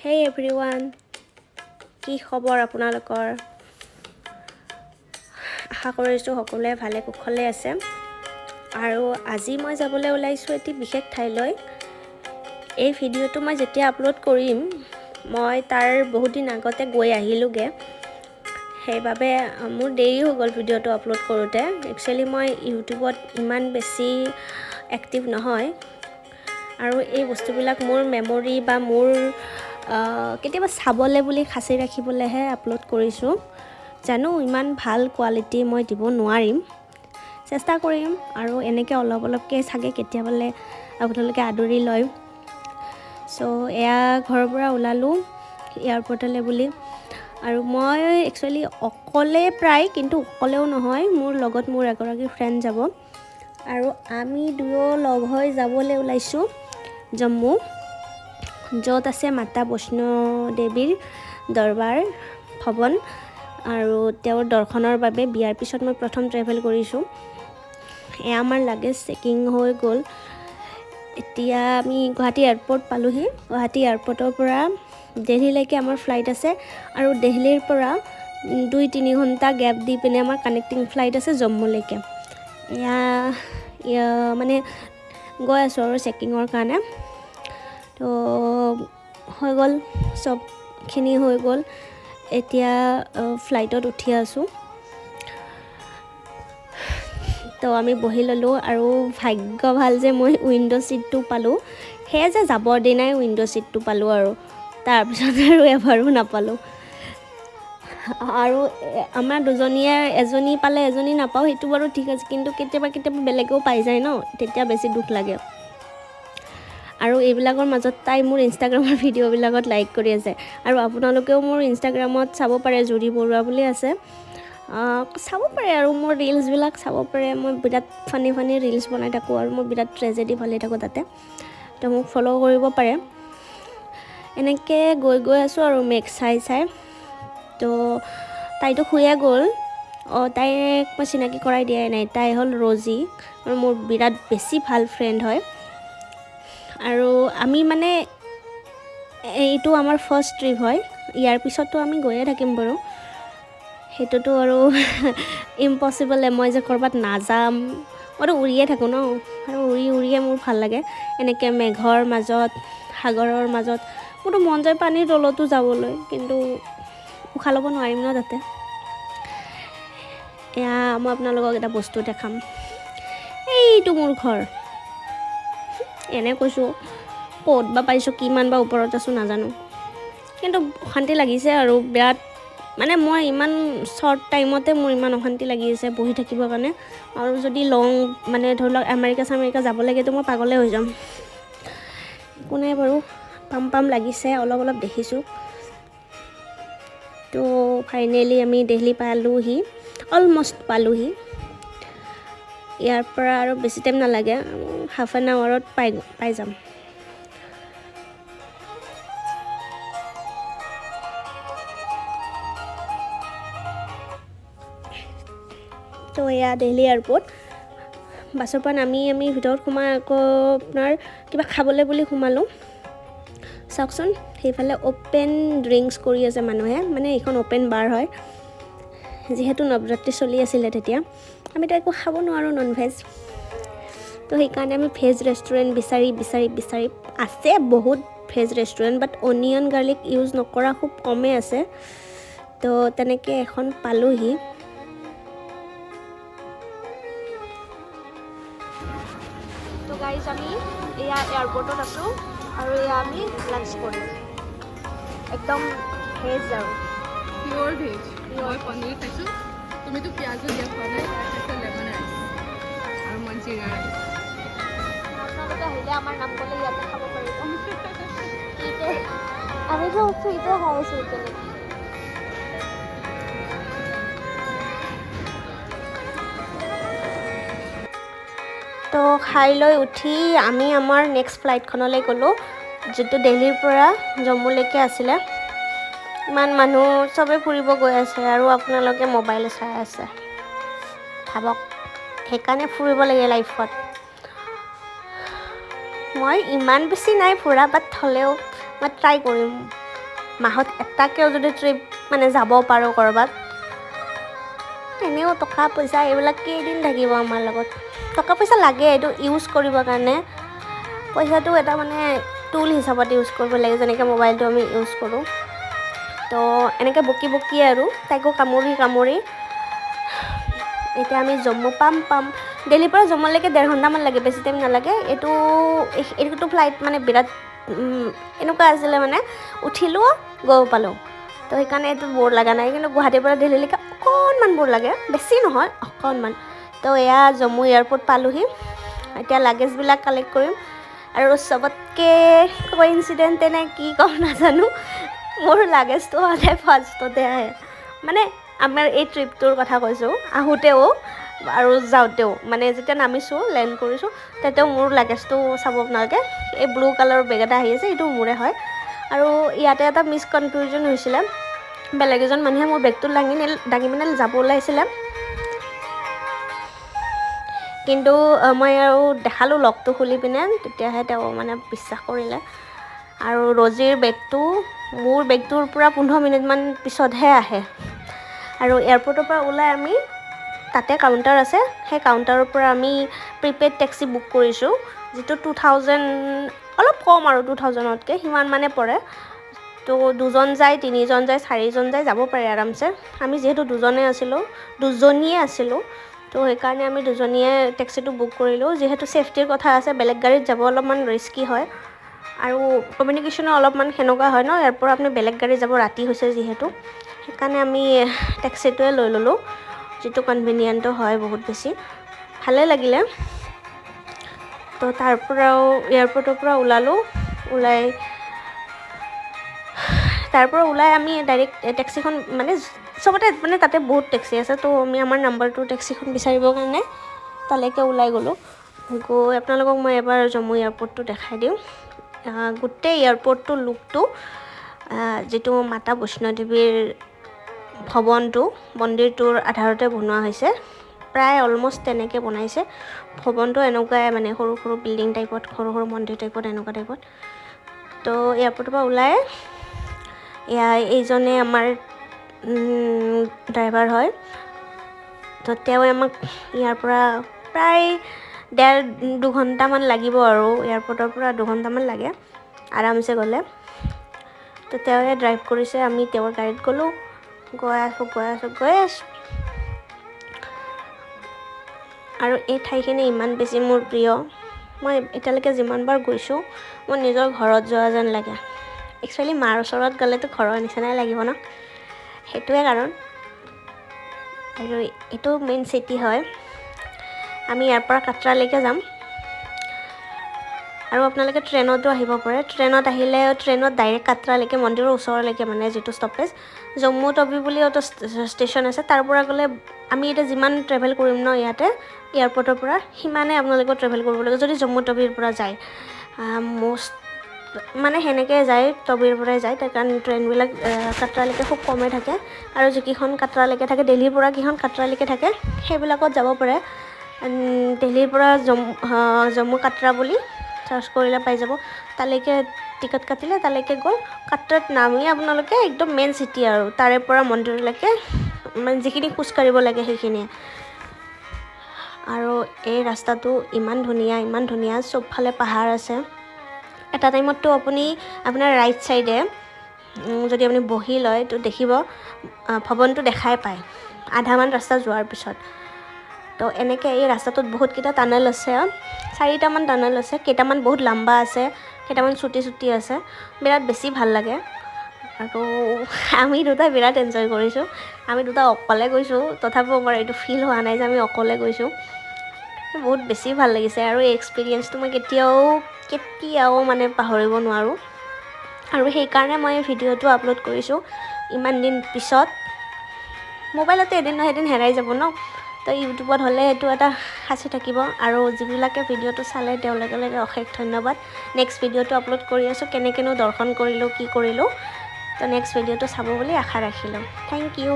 Hey everyone, কি খবৰ আপোনালোকৰ? আশা কৰিছোঁ সকলোৱে ভালে কুশলে আছে আৰু আজি মই যাবলৈ ওলাইছোঁ এটি বিশেষ ঠাইলৈ। এই ভিডিঅ'টো মই যেতিয়া আপলোড কৰিম মই তাৰ বহুত দিন আগতে গৈ আহিলোগে, সেইবাবে মোৰ দেৰি হৈ গ'ল ভিডিঅ'টো আপলোড কৰোঁতে। একচুৱেলি মই ইউটিউবত ইমান বেছি এক্টিভ নহয় আৰু এই বস্তুবিলাক মোৰ মেমৰি বা মোৰ কেতিয়াবা চাবলৈ বুলি সাঁচি ৰাখিবলৈহে আপলোড কৰিছোঁ। জানো ইমান ভাল কোৱালিটি মই দিব নোৱাৰিম, চেষ্টা কৰিম আৰু এনেকৈ অলপকৈ চাগে কেতিয়াবালে আপোনালোকে আদৰি লয়। চ' এয়া ঘৰৰ পৰা ওলালোঁ এয়াৰপৰ্টলৈ বুলি, আৰু মই একচুৱেলি অকলে প্ৰায়, কিন্তু অকলেও নহয়, মোৰ লগত মোৰ এগৰাকী ফ্ৰেণ্ড যাব আৰু আমি দুয়ো লগ হৈ যাবলৈ ওলাইছোঁ জম্মু, য'ত আছে মাতা বৈষ্ণো দেৱীৰ দৰবাৰ ভৱন, আৰু তেওঁৰ দৰ্শনৰ বাবে বিয়াৰ পিছত মই প্ৰথম ট্ৰেভেল কৰিছোঁ। এয়া আমাৰ লাগেজ চেকিং হৈ গ'ল। এতিয়া আমি গুৱাহাটী এয়াৰপৰ্ট পালোহি। গুৱাহাটী এয়াৰপৰ্টৰ পৰা দিল্লীলৈকে আমাৰ ফ্লাইট আছে আৰু দিল্লীৰ পৰা 2-3 ঘণ্টা গেপ দি পিনে আমাৰ কানেক্টিং ফ্লাইট আছে জম্মুলৈকে। এয়া মানে গৈ আছোঁ আৰু চেকিঙৰ কাৰণে। তো হৈ গ'ল, চবখিনি হৈ গ'ল। এতিয়া ফ্লাইটত উঠি আছোঁ। তো আমি বহি ল'লোঁ আৰু ভাগ্য ভাল যে মই উইণ্ডো ছিটটো পালোঁ। সেয়ে যে যাবৰ দিনাই উইণ্ডো ছিটটো পালোঁ আৰু তাৰপিছত আৰু এবাৰো নাপালোঁ। আৰু আমাৰ দুজনীয়ে এজনী পালে এজনী নাপাওঁ, সেইটো বাৰু ঠিক আছে, কিন্তু কেতিয়াবা বেলেগেও পাই যায় ন, তেতিয়া বেছি দুখ লাগে। আৰু এইবিলাকৰ মাজত তাই মোৰ ইনষ্টাগ্ৰামৰ ভিডিঅ'বিলাকত লাইক কৰি আছে, আৰু আপোনালোকেও মোৰ ইনষ্টাগ্ৰামত চাব পাৰে, জুৰি বৰুৱা বুলি আছে, চাব পাৰে আৰু মোৰ ৰিলচবিলাক চাব পাৰে। মই বিৰাট ফানি ৰিলচ বনাই থাকোঁ আৰু মই বিৰাট ট্ৰেজেডি ভালি থাকোঁ তাতে, তো মোক ফ'ল' কৰিব পাৰে। এনেকৈ গৈ আছোঁ আৰু মেঘ চাই। তো তাইতো শুয়ে গ'ল। তাইক মই চিনাকি কৰাই দিয়াই নাই। তাই হ'ল ৰজি আৰু মোৰ বিৰাট বেছি ভাল ফ্ৰেণ্ড হয়। আৰু আমি মানে এইটো আমাৰ ফাৰ্ষ্ট ট্ৰিপ হয়। ইয়াৰ পিছতো আমি গৈয়ে থাকিম বাৰু, সেইটোতো আৰু ইম্পচিবলে। মই যে ক'ৰবাত নাযাম, মইতো উৰিয়ে থাকোঁ ন, আৰু উৰিয়ে মোৰ ভাল লাগে। এনেকৈ মেঘৰ মাজত, সাগৰৰ মাজত মোৰতো মন যায় পানীৰ তলতো যাবলৈ, কিন্তু উশাহ ল'ব নোৱাৰিম ন তাতে। এয়া মই আপোনালোকক এটা বস্তু দেখাম। এইটো মোৰ ঘৰ। এনে কৈছোঁ, ক'ত বা পাইছোঁ, কিমান বা ওপৰত আছোঁ নাজানো, কিন্তু অশান্তি লাগিছে আৰু বিৰাট। মানে মই ইমান শ্বৰ্ট টাইমতে মোৰ ইমান অশান্তি লাগি আছে বহি থাকিবৰ কাৰণে, আৰু যদি লং মানে ধৰি লওক আমেৰিকা যাব লাগেতো মই পাগলে হৈ যাম। একো নাই বাৰু, পাম লাগিছে, অলপ দেখিছোঁ। তো ফাইনেলি আমি দিল্লী পালোহি, অলমষ্ট পালোহি। ইয়াৰ পৰা আৰু বেছি টাইম নালাগে, হাফ এন আৱাৰত পাই যাম। তো এয়া দিল্লী এয়াৰপৰ্ট। বাছৰ পৰা নামি আমি ভিতৰত সোমাই আকৌ আপোনাৰ কিবা খাবলৈ বুলি সোমালোঁ। চাওকচোন, সেইফালে অ'পেন ড্ৰিংকছ কৰি আছে মানুহে, মানে এইখন অ'পেন বাৰ হয়। যিহেতু নৱৰাত্ৰি চলি আছিলে তেতিয়া, আমিতো একো খাব নোৱাৰোঁ নন ভেজ, তো সেইকাৰণে আমি ভেজ ৰেষ্টুৰেণ্ট বিচাৰি আছে বহুত ভেজ ৰেষ্টুৰেণ্ট, বাট অনিয়ন গাৰ্লিক ইউজ নকৰা খুব কমেই আছে। তো তেনেকৈ এখন পালোহি। তো গাইজ আমি এয়া এয়াৰপৰ্টত আছোঁ আৰু এয়া আমি লাঞ্চ কৰিম। একদম ভেজ আৰু পিয়ৰ ভেজ। মই পনীৰ খাইছোঁ, তুমিতো পিঁয়াজো দিয়া খোৱা নাই, খাইছোঁ লেমন ৰাইচ আৰু মঞ্চিৰা ৰাইচ। আপোনালোকে আহিলে আমাৰ নাম ক'লে ইয়াতে খাব পাৰিব। আমি যে ফ্ৰীতে খাই আছোঁ এতিয়ালৈকে। তো খাই লৈ উঠি আমি আমাৰ নেক্সট ফ্লাইটখনলৈ গ'লোঁ, যিটো দিল্লীৰ পৰা জম্মুলৈকে আছিলে। ইমান মানুহ, চবেই ফুৰিব গৈ আছে আৰু আপোনালোকে মোবাইল চাই আছে। ভাবক, সেইকাৰণে ফুৰিব লাগে লাইফত। মই ইমান বেছি নাই ফুৰা, বাট হ'লেও মই ট্ৰাই কৰিম মাহত এটাকেও যদি ট্ৰিপ মানে যাব পাৰোঁ ক'ৰবাত, এনেও টকা পইচা এইবিলাক কেইদিন থাকিব আমাৰ লগত। টকা পইচা লাগে এইটো ইউজ কৰিবৰ কাৰণে, পইচাটো এটা মানে টুল হিচাপত ইউজ কৰিব লাগে, যেনেকৈ মোবাইলটো আমি ইউজ কৰোঁ। তো এনেকৈ বকি বকি আৰু তাইকো কামুৰি কামুৰি এতিয়া আমি জম্মু পাম। দিল্লীৰ পৰা জম্মুলৈকে 1.5 ঘণ্টামান লাগে, বেছি টাইম নালাগে। এইটো ফ্লাইট মানে বিৰাট এনেকুৱা আছিলে মানে উঠিলোঁ গৈ পালোঁ, তো সেইকাৰণে এইটো বৰ লগা নাই। কিন্তু গুৱাহাটীৰ পৰা দিল্লীলৈকে অকণমান বৰ লাগে, বেছি নহয় অকণমান। তো এয়া জম্মু এয়াৰপৰ্ট পালোঁহি, এতিয়া লাগেজবিলাক কালেক্ট কৰিম। আৰু চবতকৈ কোইনচিডেণ্ট নে কি ক'ম নাজানো, মোৰ লাগেজটো সদায় ফাৰ্ষ্টতে আহে। মানে আমাৰ এই ট্ৰিপটোৰ কথা কৈছোঁ, আহোঁতেও আৰু যাওঁতেও, মানে যেতিয়া নামিছোঁ লেণ্ড কৰিছোঁ তেতিয়াও মোৰ লাগেজটো চাব আপোনালোকে, এই ব্লু কালাৰৰ বেগ এটা আহি আছে, এইটো মোৰে হয়। আৰু ইয়াতে এটা মিছকনফিউজন হৈছিলে, বেলেগ এজন মানুহে মোৰ বেগটো দাঙি পিনে যাব ওলাইছিলে, কিন্তু মই আৰু দেখালোঁ লকটো খুলি পিনে, তেতিয়াহে তেওঁ মানে বিশ্বাস কৰিলে। আৰু ৰজিৰ বেগটো মোৰ বেগটোৰ পৰা 15 মিনিটমান পিছতহে আহে। আৰু এয়াৰপৰ্টৰ পৰা ওলাই আমি তাতে কাউণ্টাৰ আছে, সেই কাউণ্টাৰৰ পৰা আমি প্ৰিপেইড টেক্সি বুক কৰিছোঁ, যিটো 2000 অলপ কম আৰু 2000তকৈ সিমান মানে পৰে। তো 2জন যায়, 3জন যায়, 4জন যায়, যাব পাৰে আৰামছে। আমি যিহেতু দুজনীয়ে আছিলোঁ, তো সেইকাৰণে আমি দুজনীয়ে টেক্সিটো বুক কৰিলোঁ। যিহেতু ছেফটিৰ কথা আছে, বেলেগ গাড়ীত যাব অলপমান ৰিস্কি হয়, আৰু কমিউনিকেশ্যনো অলপমান সেনেকুৱা হয় ন, ইয়াৰ পৰা আপুনি বেলেগ গাড়ী যাব, ৰাতি হৈছে যিহেতু, সেইকাৰণে আমি টেক্সিটোৱে লৈ ল'লোঁ, যিটো কনভিনিয়েণ্টো হয় বহুত বেছি, ভালে লাগিলে। তো এয়াৰপৰ্টৰ পৰা ওলাই আমি ডাইৰেক্ট টেক্সিখন মানে চবতে মানে তাতে বহুত টেক্সি আছে, তো আমি আমাৰ নাম্বাৰটো টেক্সিখন বিচাৰিবৰ কাৰণে তালৈকে ওলাই গ'লোঁ। গৈ আপোনালোকক মই এবাৰ জম্মু এয়াৰপৰ্টটো দেখাই দিওঁ। গোটেই এয়াৰপৰ্টটোৰ লুকটো যিটো মাতা বৈষ্ণোদেৱীৰ ভৱনটো, মন্দিৰটোৰ আধাৰতে বনোৱা হৈছে, প্ৰায় অলমষ্ট তেনেকৈ বনাইছে। ভৱনটো এনেকুৱাই মানে সৰু সৰু বিল্ডিং টাইপত, সৰু সৰু মন্দিৰ টাইপত, এনেকুৱা টাইপত। তো এয়াৰপৰ্টৰ পৰা ওলাই এইজনে আমাৰ ড্ৰাইভাৰ হয়, তো তেওঁ আমাক ইয়াৰ পৰা প্ৰায় 1.5-2 ঘণ্টামান লাগিব, আৰু এয়াৰপৰ্টৰ পৰা 2 ঘণ্টামান লাগে আৰামছে গ'লে। তো তেওঁৱে ড্ৰাইভ কৰিছে, আমি তেওঁৰ গাড়ীত গ'লোঁ, গৈ আছোঁ। আৰু এই ঠাইখিনি ইমান বেছি মোৰ প্ৰিয়, মই এতিয়ালৈকে যিমানবাৰ গৈছোঁ মোৰ নিজৰ ঘৰত যোৱা যেন লাগে। একচুৱেলি মাৰ ওচৰত গ'লেতো ঘৰৰ নিচিনাই লাগিব ন, সেইটোৱে কাৰণ। আৰু এইটো মেইন চিটি হয়, আমি ইয়াৰ পৰা কাটৰালৈকে যাম। আৰু আপোনালোকে ট্ৰেইনতো আহিব পাৰে, ট্ৰেইনত ডাইৰেক্ট কাটৰালৈকে, মন্দিৰৰ ওচৰলৈকে, মানে যিটো ষ্টপেজ জম্মু টৱি বুলি এটা ষ্টেচন আছে, তাৰ পৰা গ'লে আমি এতিয়া যিমান ট্ৰেভেল কৰিম ন ইয়াতে এয়াৰপৰ্টৰ পৰা, সিমানে আপোনালোকে ট্ৰেভেল কৰিব লাগে যদি জম্মু টৱিৰ পৰা যায়। মানে সেনেকৈ যায়, টৱিৰ পৰাই যায়, তাৰ কাৰণে ট্ৰেইনবিলাক কাটৰালৈকে খুব কমেই থাকে। আৰু যিকেইখন কাটৰালৈকে থাকে, দিল্লীৰ পৰা কেইখন কাটৰালৈকে থাকে, সেইবিলাকত যাব পাৰে। দিল্লীৰ পৰা জম্মু কাটৰা বুলি চাৰ্চ কৰিলে পাই যাব, তালৈকে টিকট কাটিলে তালৈকে গ'ল। কাটৰাত নামি আপোনালোকে একদম মেইন চিটি আৰু তাৰে পৰা মন্দিৰলৈকে মানে যিখিনি খোজ কাঢ়িব লাগে সেইখিনিয়ে। আৰু এই ৰাস্তাটো ইমান ধুনীয়া, চবফালে পাহাৰ আছে। এটা টাইমততো আপোনাৰ ৰাইট চাইডে যদি আপুনি বহি লয় তো দেখিব ভৱনটো দেখাই পায় আধামান ৰাস্তা যোৱাৰ পিছত। তো এনেকৈ এই ৰাস্তাটোত বহুতকেইটা টানেল আছে, 4টামান টানেল আছে, কেইটামান বহুত লম্বা আছে, কেইটামান চুটি আছে, বিৰাট বেছি ভাল লাগে। আৰু আমি দুটা বিৰাট এনজয় কৰিছোঁ। আমি দুটা অকলে গৈছোঁ, তথাপিও আমাৰ এইটো ফিল হোৱা নাই যে আমি অকলে গৈছোঁ। বহুত বেছি ভাল লাগিছে, আৰু এই এক্সপিৰিয়েঞ্চটো মই কেতিয়াও মানে পাহৰিব নোৱাৰোঁ। আৰু সেইকাৰণে মই ভিডিঅ'টো আপলোড কৰিছোঁ ইমান দিন পিছত। মোবাইলতে এদিন নহয় এদিন হেৰাই যাব ন, তো ইউটিউবত হ'লে সেইটো এটা সাঁচি থাকিব। আৰু যিবিলাকে ভিডিঅ'টো চালে তেওঁলোকে অশেষ ধন্যবাদ। নেক্সট ভিডিঅ'টো আপলোড কৰি আছোঁ, কেনেকৈনো দৰ্শন কৰিলোঁ, কি কৰিলোঁ। তো নেক্সট ভিডিঅ'টো চাব বুলি আশা ৰাখিলোঁ। Thank U.